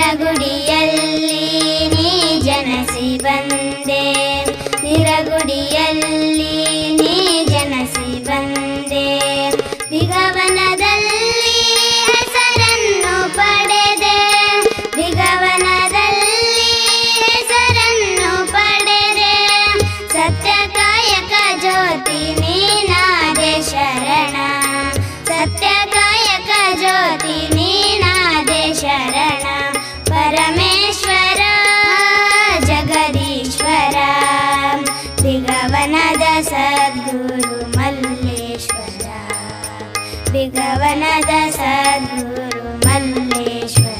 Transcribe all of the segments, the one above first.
ನಿರಗುಡಿಯಲ್ಲಿ ನೀ ಜನಸಿ ಬಂದೆ, ನಿರಗುಡಿಯಲ್ಲಿ ನೀ ಜನಸಿ ಬಂದೆ. ಬಿಗವನದಲ್ಲಿ ಹೆಸರನ್ನು ಪಡೆದೆ, ಬಿಗವನದಲ್ಲಿ ಹೆಸರನ್ನು ಪಡೆದೆ. ಸತ್ಯಕಾಯಕ ಜ್ಯೋತಿ ನೀನಾದೆ ಶರಣ, ಸತ್ಯಕಾಯಕ ಜ್ಯೋತಿ ನೀನಾದೆ ಶರಣ. ಪರಮೇಶ್ವರ ಜಗದೀಶ್ವರ ಬಿಗವನದ ಸದ್ಗುರು ಮಲ್ಲೇಶ್ವರ, ಬಿಗವನದ ಸದ್ಗುರು ಮಲ್ಲೇಶ್ವರ.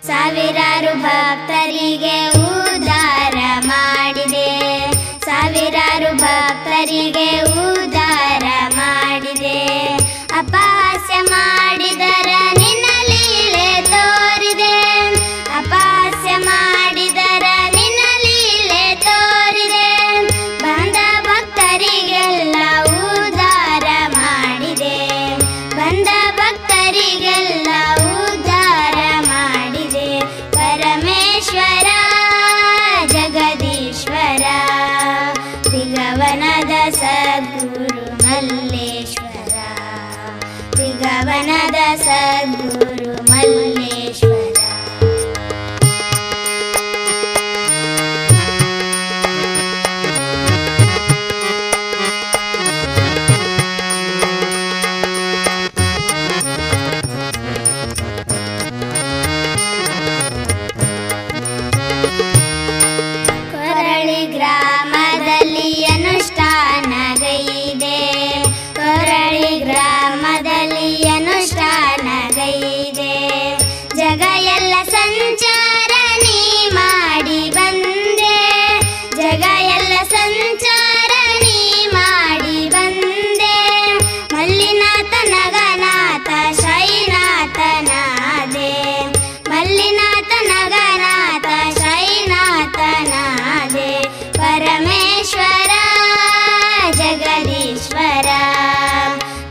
ಸಾವಿರಾರು ಭಕ್ತರಿಗೆ ಉದ್ಧಾರ ಮಾಡಿದೆ, ಸಾವಿರಾರು ಭಕ್ತರಿಗೆ ಉದ್ಧಾರ ಮಾಡಿದೆ. ಅಪಹಾಸ್ಯ ಮಾಡಿದರ ನಿನ್ನ ಲೀಲೆ ತೋರಿದೆ, ಅಪಹಾಸ್ಯ ಮಾಡಿದರ ನಿನ್ನ ಲೀಲೆ ತೋರಿದೆ. ಬಂದ ಭಕ್ತರಿಗೆಲ್ಲ ಉದ್ಧಾರ ಮಾಡಿದೆ, ಬಂದ ಭಕ್ತರಿಗೆಲ್ಲ ಉದ್ಧಾರ ಮಾಡಿದೆ. ಪರಮೇಶ್ವರ ಜಗದೀಶ್ವರ ಬಿಗವನದ ಸದ್ಗುರು ಮಲ್ಲೇಶ್ವರ, ಬಿಗವನದ ಸದ್ಗುರು ಮಲ್ಲೇಶ್ವರ. ಕೊರಳಿ ಗ್ರಾಮದಲ್ಲಿ ಅನುಷ್ಠಾನಗೈದೆ, ಕೊರಳಿ ಗ್ರಾಮದಲ್ಲಿ ಅನುಷ್ಠಾನಗೈದೆ. ಜಗ ಎಲ್ಲ ಸಂಚಾರ ನೀ ಮಾಡಿ ಬಂದೆ, ಜಗ ಎಲ್ಲ ಸಂಚಾರ ನೀ ಮಾಡಿ ಬಂದೆ. ಮಲ್ಲಿನಾಥ ನಗನಾಥ ಶೈನಾಥನಾದೆ, ಮಲ್ಲಿನಾಥ ನಗನಾಥ ಶೈನಾಥನಾದೆ. ಪರಮೇಶ್ವರ ಜಗದೀಶ್ವರ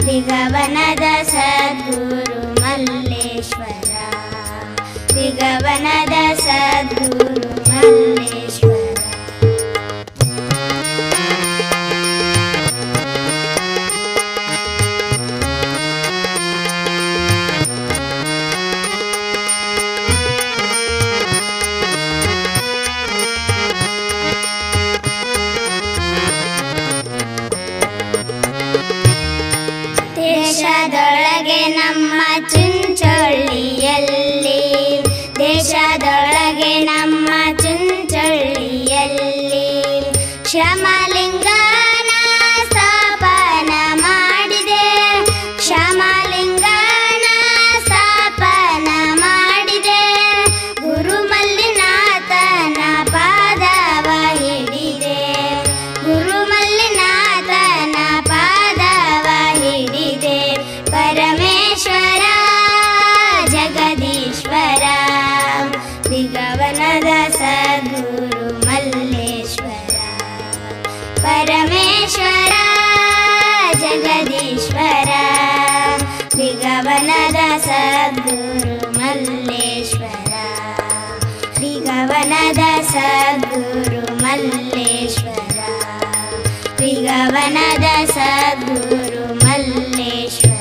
ಬಿಗವನದ ಸದ್ಗುರು ಮಲ್ಲೇಶ್ವರ, ಬಿಗವನದ ಸದ್ಗುರು ಮಲ್ಲೇಶ್ವರ. ದೇಶದೊಳಗೆ ನಮ್ಮ ಚುಂಚೊಳ್ಳಿಯಲ್ಲಿ, ದೇಶದೊಳಗೆ ನಮ್ಮ ಚುಂಚೊಳ್ಳಿಯಲ್ಲಿ ಶ್ಯಾಮಲಿಂಗನ ಸ್ಥಾಪನ ಮಾಡಿದೆ, ಶ್ಯಾಮಲಿಂಗನ ಸ್ಥಾಪನ ಮಾಡಿದೆ. ಗುರು ಮಲ್ಲಿನಾಥನ ಪಾದವ ಹಿಡಿದೆ, ಗುರು ಮಲ್ಲಿನಾಥನ ಪಾದವ ಹಿಡಿದೆ. ಪರಮೇಶ್ವರ ಜಗದೀಶ್ವರ ಬಿಗವನದ ಸದ್ಗುರು ಮಲ್ಲೇಶ್ವರ, ಪರಮೇಶ್ವರ ಜಗದೀಶ್ವರ ಬಿಗವನದ ಸದ್ಗುರು ಮಲ್ಲೇಶ್ವರ, ಬಿಗವನದ ಸದ್ಗುರು ಮಲ್ಲೇಶ್ವರ, ಬಿಗವನದ ಸದ್ಗುರು ಮಲ್ಲೇಶ್ವರ.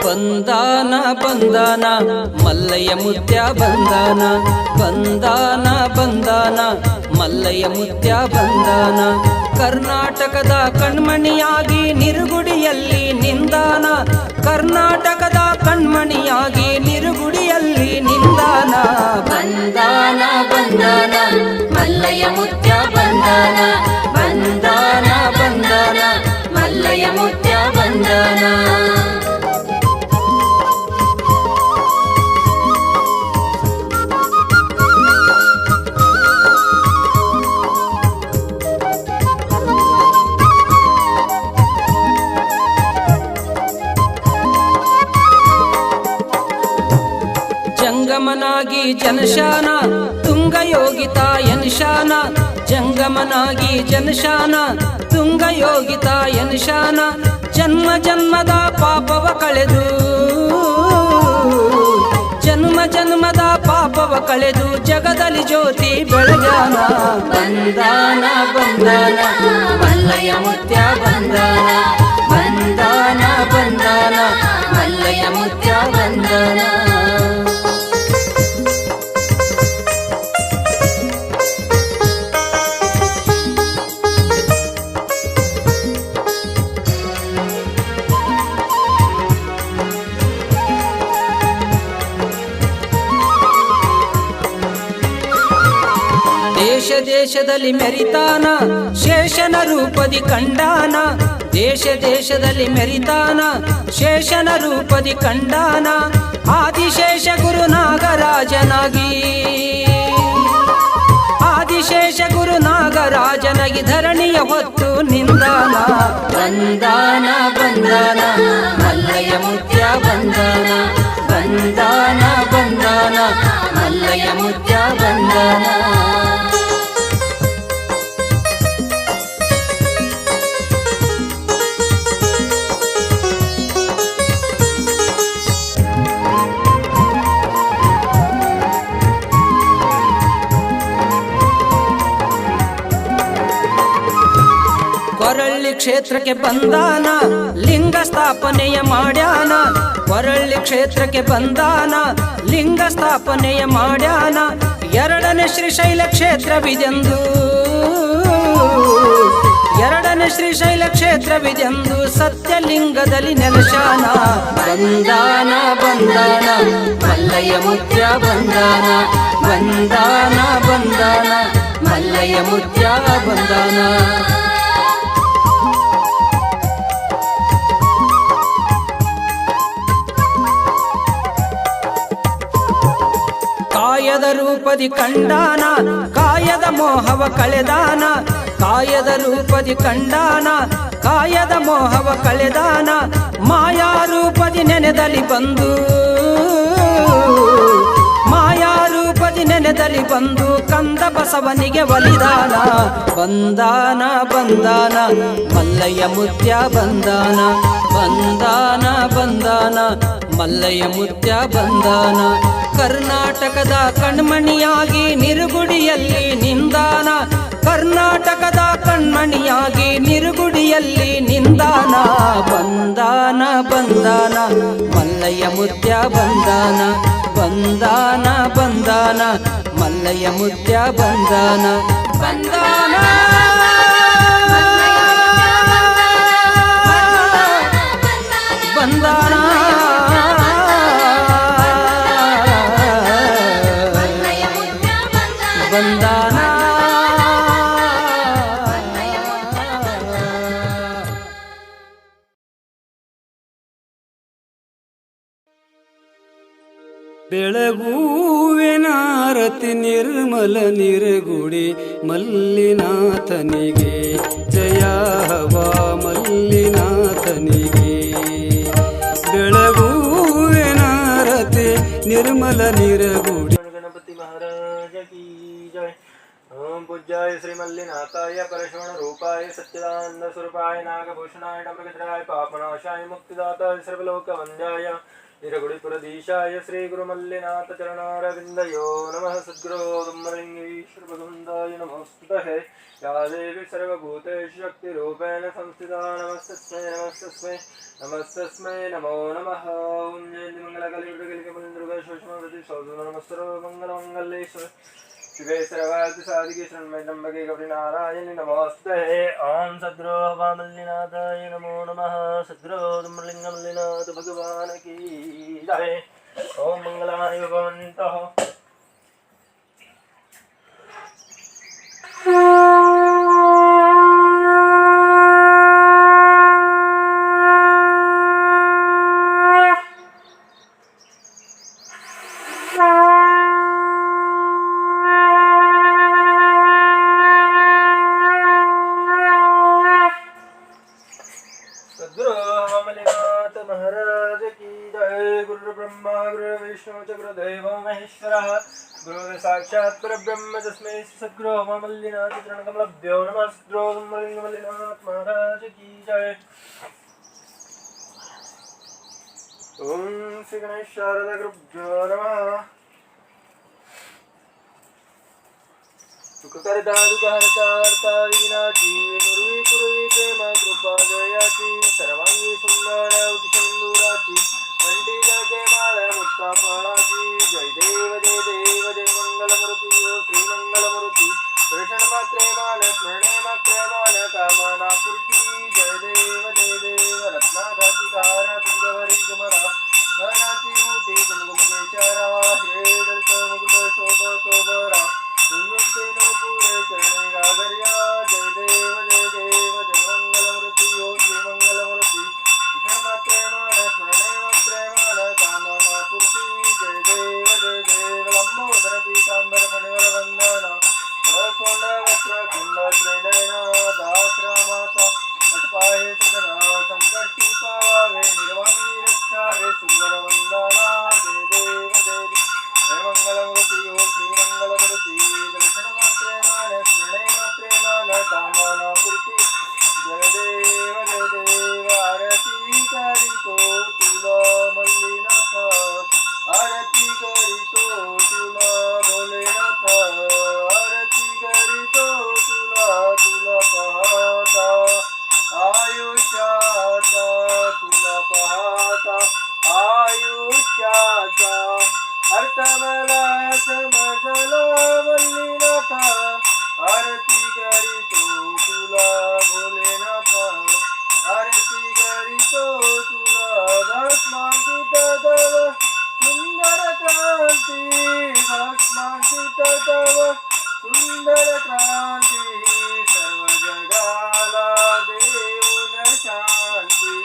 ಬಂದಾನ ಬಂದಾನ ಮಲ್ಲಯ್ಯ ಮುತ್ಯ ಬಂದಾನ, ಬಂದಾನ ಬಂದಾನ ಮಲ್ಲಯ್ಯ ಮುತ್ಯ ಬಂದಾನ. ಕರ್ನಾಟಕದ ಕಣ್ಮಣಿಯಾಗಿ ನಿರುಗುಡಿಯಲ್ಲಿ ನಿಂದಾನ, ಕರ್ನಾಟಕದ ಕಣ್ಮಣಿಯಾಗಿ ನಿರುಗುಡಿಯಲ್ಲಿ ನಿಂದಾನ. ಬಂದಾನ ಬಂದಾನ ಮಲ್ಲಯ್ಯ ಮುತ್ಯ ಬಂದಾನ, ಜನಶಾನ ತುಂಗಯೋಗಿತಾಯನ್ ಶಾನ ಜಂಗಮನಾಗಿ ಜನಶಾನ ತುಂಗಯೋಗಿತಾಯನ್ ಶಾನ ಜನ್ಮ ಜನ್ಮದ ಪಾಪವ ಕಳೆದು ಜನ್ಮ ಜನ್ಮದ ಪಾಪವ ಕಳೆದು ಜಗದಲ್ಲಿ ಜ್ಯೋತಿ ಬೆಳಗಾನ ಬಂದಾನ ಬಂದಾನ ಮಲ್ಲಯ್ಯ ಮುತ್ಯ ಬಂದಾನ ಬಂದಾನ ಬಂದಾನ ಮಲ್ಲಯ್ಯ ಮುತ್ಯ ಬಂದಾನ ದೇಶ ದೇಶದಲ್ಲಿ ಮೆರಿತಾನ ಶೇಷನ ರೂಪದಿ ಕಂಡಾನ ದೇಶ ದೇಶದಲ್ಲಿ ಮೆರಿತಾನ ಶೇಷನ ರೂಪದಿ ಕಂಡಾನ ಆದಿಶೇಷ ಗುರು ನಾಗರಾಜನಾಗಿ ಆದಿಶೇಷ ಗುರು ನಾಗರಾಜನಾಗಿ ಧರಣಿಯ ಹೊತ್ತು ನಿಂದಾನ ಬಂದಾನ ಬಂದಾನ ಮಲ್ಲಯ್ಯ ಮುತ್ಯ ಬಂದಾನ ಬಂದಾನ ಬಂದಾನ ಮಲ್ಲಯ್ಯ ಮುತ್ಯ ಬಂದಾನ ಕೊರಳ್ಳಿ ಕ್ಷೇತ್ರಕ್ಕೆ ಬಂದಾನ ಲಿಂಗ ಸ್ಥಾಪನೆಯ ಮಾಡ್ಯಾನ ಕೊರಳ್ಳಿ ಕ್ಷೇತ್ರಕ್ಕೆ ಬಂದಾನ ಲಿಂಗ ಸ್ಥಾಪನೆಯ ಮಾಡ್ಯಾನ ಎರಡನೇ ಶ್ರೀಶೈಲ ಕ್ಷೇತ್ರವಿದೆಂದು ಎರಡನೇ ಶ್ರೀಶೈಲ ಕ್ಷೇತ್ರವಿದೆಂದು ಸತ್ಯಲಿಂಗದಲ್ಲಿ ನೆಲೆಶಾನ ಬಂದಾನ ಬಂದಾನ ಮಲ್ಲಯ್ಯ ಮುತ್ಯ ಬಂದಾನ ಬಂದಾನ ಬಂದಾನ ಮಲ್ಲಯ್ಯ ಮುತ್ಯ ಬಂದಾನ ಕಾಯದ ರೂಪದಿ ಕಂಡಾನ ಕಾಯದ ಮೋಹವ ಕಳೆದಾನ ಕಾಯದ ರೂಪದಿ ಕಂಡಾನ ಕಾಯದ ಮೋಹವ ಕಳೆದಾನ ಮಾಯಾ ರೂಪದಿ ನೆನೆದಲ್ಲಿ ಬಂದು ಮಾಯಾ ರೂಪದಿ ನೆನೆದಲ್ಲಿ ಬಂದು ಕಂದ ಬಸವನಿಗೆ ಒಲಿದಾನ ಬಂದಾನ ಬಂದಾನ ಮಲ್ಲಯ್ಯ ಮುತ್ಯ ಬಂದಾನ ಬಂದಾನ ಬಂದಾನ ಮಲ್ಲಯ್ಯ ಮುತ್ಯ ಬಂದಾನ ಕರ್ನಾಟಕದ ಕಣ್ಮಣಿಯಾಗಿ ನಿರುಗುಡಿಯಲ್ಲಿ ನಿಂದಾನ ಕರ್ನಾಟಕದ ಕಣ್ಮಣಿಯಾಗಿ ನಿರುಗುಡಿಯಲ್ಲಿ ನಿಂದಾನ ಬಂದಾನ ಬಂದಾನ ಮಲ್ಲಯ್ಯ ಮುತ್ಯ ಬಂದಾನ ಬಂದಾನ ಬಂದಾನ ಮಲ್ಲಯ್ಯ ಮುತ್ಯ ಬಂದಾನ ಬಂದಾನ ಬಂದಾನ ಬಂದಾನ ಬೆಳಗುವೆನಾರತಿ ನಿರ್ಮಲ ನಿರಗುಡಿ ಮಲ್ಲಿನಾಥನಿಗೆ ಜಯ ಹವಾ ಮಲ್ಲಿನಾಥನಿಗೆ ಬೆಳಗುವೆನಾರತಿ ನಿರ್ಮಲ ನಿರಗುಡಿ गणपति महाराज की जय। ओम पूज्याय श्री मल्लिनाथाय परश्वण रूपाय सच्चिदानंद स्वरूपाय नागभूषणाय डमृगधराय पापनाशाय मुक्तिदाताय सर्वलोक वंद्याय निरगुडिपुरधीशाय श्री गुरु मल्लिनाथ चरणारविंदयो नमः। सद्गुरो ब्रह्मलिंगेश्वर भगवन्ताय नमोस्तुते। या देवी सर्वभूतेषु शक्तिरूपेण संस्थिता नमस्तस्मै नमस्तस्मै नमस्तस्मै नमो नमः। ओम जयंती मंगलकलियुगकलिकपुण्यदुर्गा नमस्तरो शिवे सर्वार्थ साधिके शरणम्बके गौरी नारायणि नमोस्तुते। ओम सद्गुरो मल्लिनाथाय नमो नमः। सद्गुरो मल्लिनाथ भगवान की जय। ओम मंगलानि भवन्तु। गुरु ब्रह्मा गुरु विष्णु च गुरुदेवो महेश्वरः। गुरुदेव साक्षात् परब्रह्म तस्मै सद्गुरो मल्लिनाथ चरणकमलभ्यो नमः सद्गुरो मल्लिनाथ महाराज की जय। ओम श्री गणेश शारदा गुरुभ्यो नमः। सुखकर्ता दुःखहर्ता विनाची पूर्वी पूर्वी प्रेम कृपा जयाची सर्वांगी सुंदर उतिशंदुराची कंठी जगे माळ मुक्ता फळाची जय देव जय मंगलमूर्ती ओ श्री मंगलमूर्ती दर्शन मात्रे मान स्मरणे मात्रे मान कामना पूर्ती जय देव रत्नाघाती कारा तुझवरी कुमरा मनाची मोठी कुमकुम केशरा हे दर्श मुकुट शोभतो बरा तुझे नो पुढे चरणे गागर्या जय देव जय मंगलमूर्ती ओ श्री मंगलमूर्ती दर्शन मात्रे मान स्मरणे मात्रे मान कामना पूर्ती जय देव लंबोदर पीतांबर फणिवर वंदना सोंड वस्त्र कुंड त्रिनयना दासरा माता अटपाहे सदना संकष्टी पावे निर्वाणी रक्षावे सुंदर वंदना जय देव जय मंगलमूर्ती ओ श्री मंगलमूर्ती दर्शन मात्रे मान स्मरणे मात्रे मान कामना पूर्ती जय देव आरती करितो तुला मल्लिनाथ आरती करितो तुला भोलेनाथ आरती करितो तुला पाहता आयुष्याचा तुला पाहता आयुष्याचा अर्थ मला समजला मल्लिनाथ आरती करितो तुला भोलेनाथ आरती करितो तुला भस्मांकित तव सुंदर क्रांती भस्मांकित तव सुंदर क्रांती सर्व जगाला देऊन शांती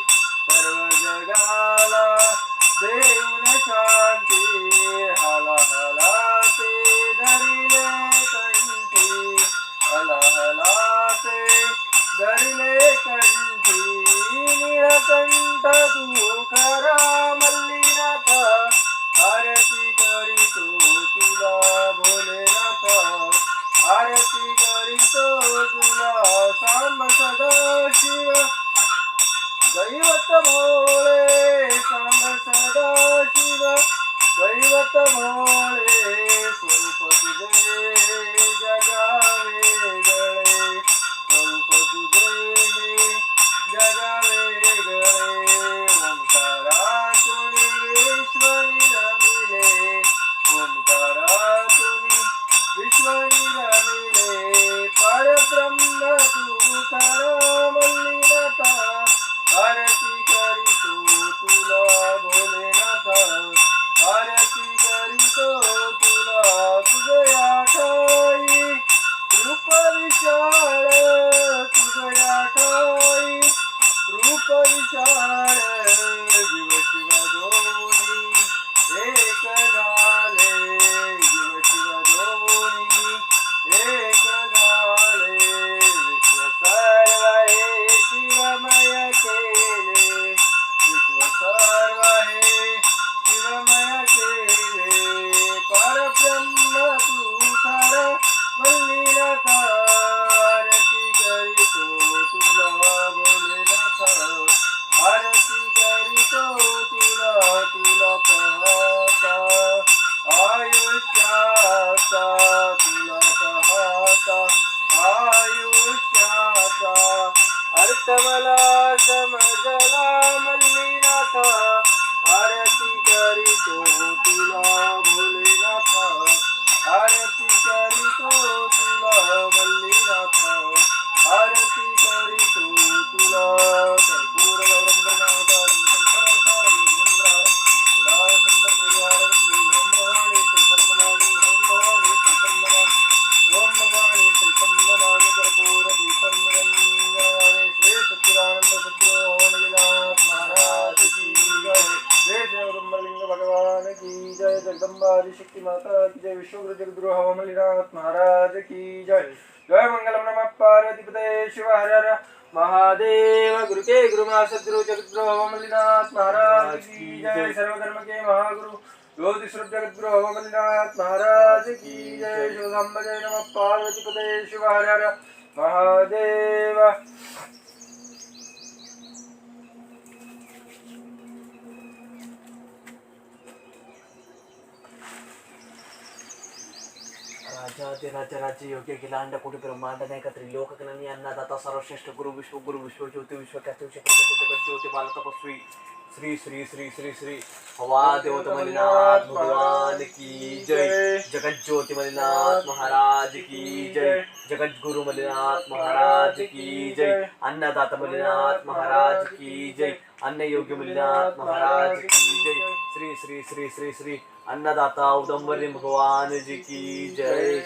सर्व जगाला देऊन शांती हाला हाला ते धरिले कंठी हाला हाला ते धरिले कंठी नीळकंठ तू खरा मल्लिनाथ आरती करितो तुला भोलेनाथ आरती करितो तुला सांब सदा शिव दैवत भोळे सांब सदा शिव दैवत भोळे स्वरूप तुझे जगावे गळे स्वरूप तुझे जगावे गळे ओंकारातून विश्वनी रमिले ओंकारातून विश्वनी रमिले परब्रह्म तू खरा मल्लिनाथ आरती करितो तुला भोलेनाथ आरती करितो तुला तुझया ठाई रूप विशाळ तुझया ठाई रूप विशाळ जीव शिव दोन्ही एक झाले जीव शिव दोन्ही एक झाले विश्व सर्व हे शिवमय केले विश्व सर्व हे शिवमय केले परब्रह्म तू खरा मल्लिनाथ आरती करितो तुला भोलेनाथ आरती करितो तुला पाहता आयुष्याचा तुला पाहता आयुष्याचा अर्थ मला समजला मल्लिनाथ आरती करितो तुला भोलेनाथ आरती करितो तुला मल्लिनाथ आरती करितो तुला कर्पूर गौरम गणाधारम संसारसारम निन्द्रारम उदार सुंदर निर्वारम ओम भवानी श्रीकंदमानी ओम भवानी श्रीकंदमानी ओम भवानी श्रीकंदमानी कर्पूर दीपम निरंजनानि श्री सच्चिदानंद सद्गुरु मल्लिनाथ महाराज की जय जय जगदम्बलिंग भगवान की जय जगदम्बा आदिशक्ति माता की जय विश्वगुरु जगद्गुरु मल्लिनाथ महाराज की जय जय मंगलम नमः पार्वतीपते शिव हर हर महादेव गुरु के गुरु मा सद्गुरु जगद्गुरु मल्लिनाथ महाराज की जय सर्वधर्म के महागुरु ज्योतिषरूप जगद्गुरु अमरनाथ महाराज की जय। शिव सांब जय नमः पार्वती पते शिव हर हर महादेव। राजा राज्य योग्य अखिल अंड कोटी ब्रह्मांड नायक त्रिलोक ज्ञानी अन्नदाता सर्वश्रेष्ठ गुरु विश्व ज्योति विश्व ख्याति जगत ज्योति बाल तपस्वी श्री श्री श्री श्री श्री हवा देवत मलिनाथ भगवान की जय। जगत ज्योति मलिनाथ महाराज की जय। जगत गुरु मलिनाथ महाराज की जय। अन्नदाता मलिनाथ महाराज की जय। अन्न योग्य मलिनाथ महाराज की जय। श्री श्री श्री श्री श्री अन्नदाता उदम्बरी भगवान जी की जय।